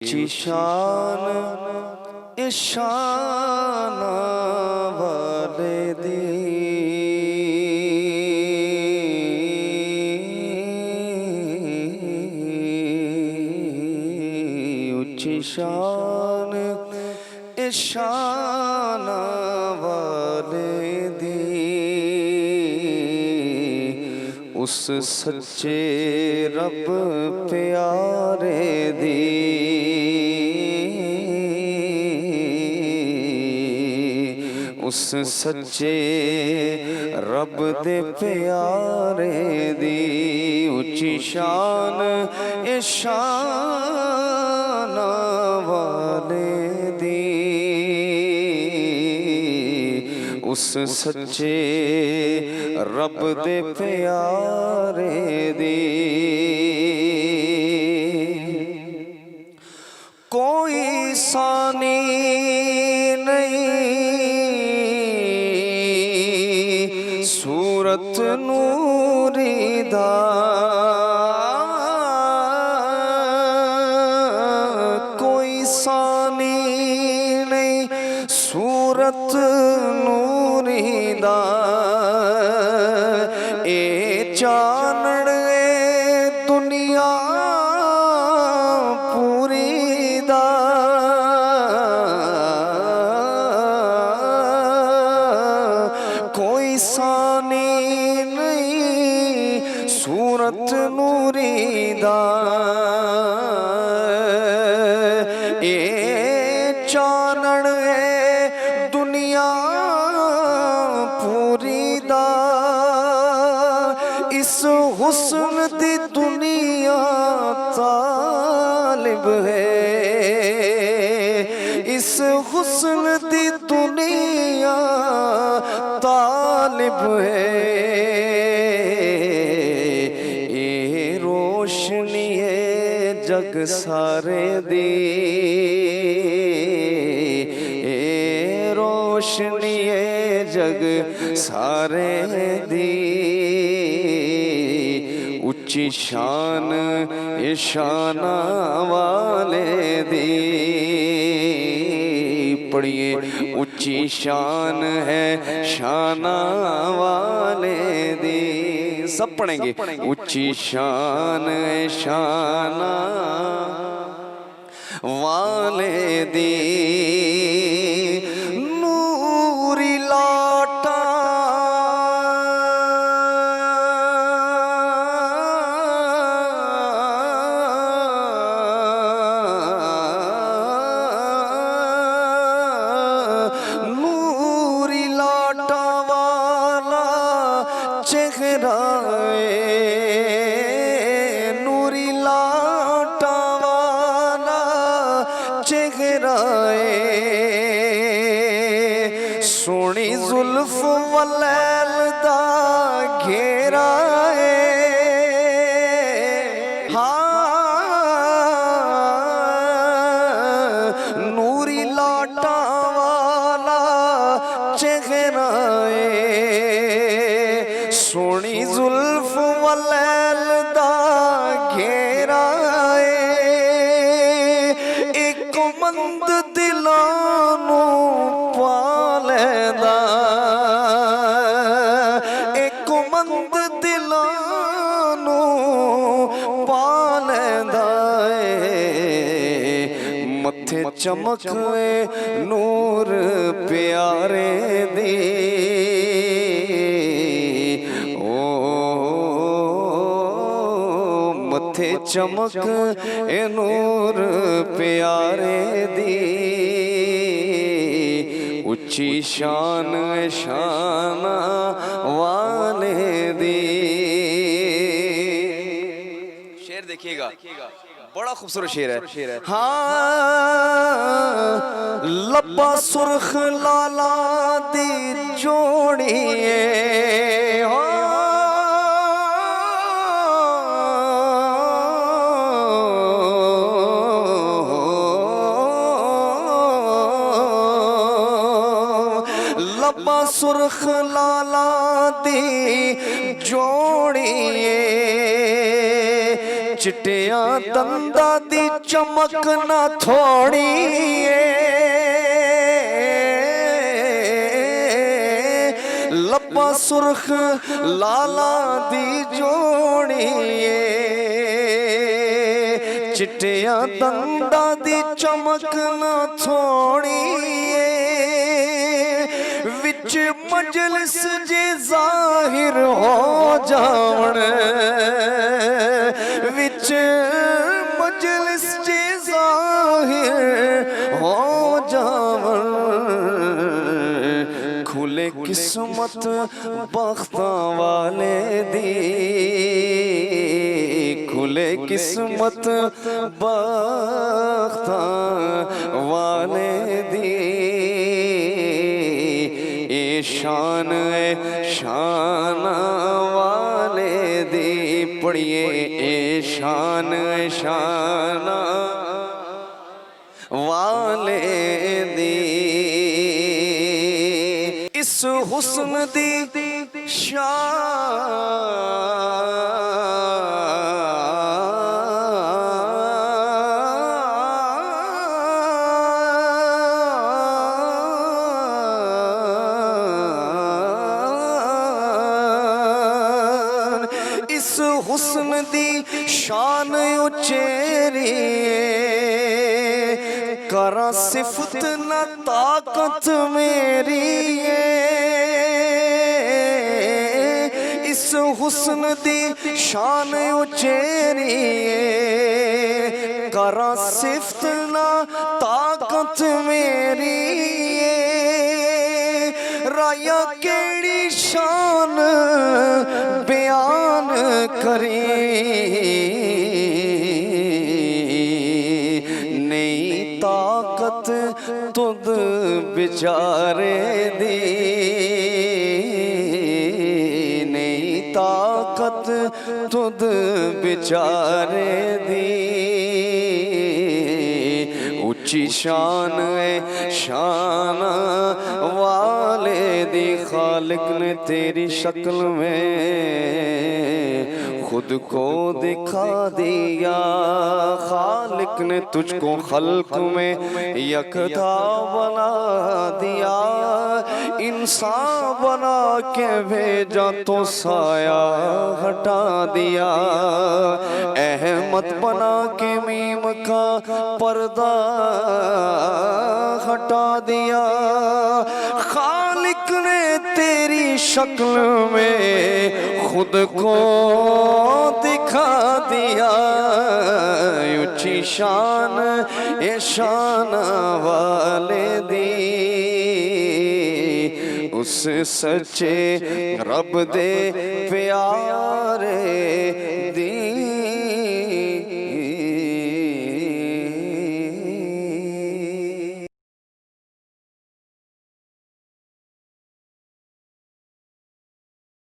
शान ईशान वाले दी उच्ची शान ईशान वाले दी उस सच्चे रब प्यारे दी उस सच्चे रब दे प्यारे दी उच्ची शान ईशान वाले दी उस सच्चे रब दे प्यारे दी कोई सानी नहीं सूरत नूरी दा कोई सानी नहीं सूरत नूरी दा ए चानण दुनिया पूरी दा कोई सानी नहीं सूरत नूरी दा ए चानण दुनिया पूरी दा इस हुस्न दी दुनिया तालिब है इस हुस्न दी दुनिया तालिब है ये रोशनी है जग सारे दी ये रोशनी है जग सारे दी उच्ची शान ईशान वाले दी पढ़िए उच्ची शान है शान वाले दी सब पढ़ेंगे उच्ची शान शान वाले दी नूरी लाटा नूरी लाटा वाला चेहरा नूरी लाटा वाला चेहरा सोनी जुल्फ वलैल दा घेरा नूरी लाटा वाला चेहरा सोनी जुल्फ वलैल दा घेरा एक मंद दिलानू पालैंदा एक मंद दिलानू पालैंदा मथे चमक नूर प्यारे दी ओ मथे चमक नूर प्यारे दी उच्ची शान शान वाले दी शेर देखिएगा बड़ा खूबसूरत शेर है हाँ लब्बा सुर्ख लाला दी जोड़िए लब्बा सुर्ख लाला दी जोड़िए चिट्टियां दंदा दी चमक ना थोड़ी लब्बा सुर्ख लाला दी जोड़ी चिट्टिया दंदा दी चमक ना थोड़ी विच मजलिस जे जाहिर हो जावण विच मजलिस जे जाहिर हो जावण खुले किस्मत बख्तां वाले दी खुले किस्मत बख्तां वाले दी शान शान वाले दी पढ़िए शान शान वाले दी इस हुस्न दी हुस्न दी शान उचेरी करा सिफत न ताकत मेरी इस हुस्न दी शान उचेरी करा सिफत न ताकत मेरी राया केड़ी शान बयान करी नहीं ताकत तुद बेचारे दी नहीं ताकत तुद बेचारे दी ऊंची शान है शान वाले दी खालिक ने तेरी शक्ल में खुद को दिखा दिया खालिक ने तुझको खल्क में यकता बना दिया इंसान बना के भेजा तो साया हटा दिया अहमद बना के मीम का पर्दा हटा दिया खालिक ने तेरी शक्ल में खुद को दिखा दिया ऊंची शान ए शान वाले दी उस सच्चे रब दे प्यारे दी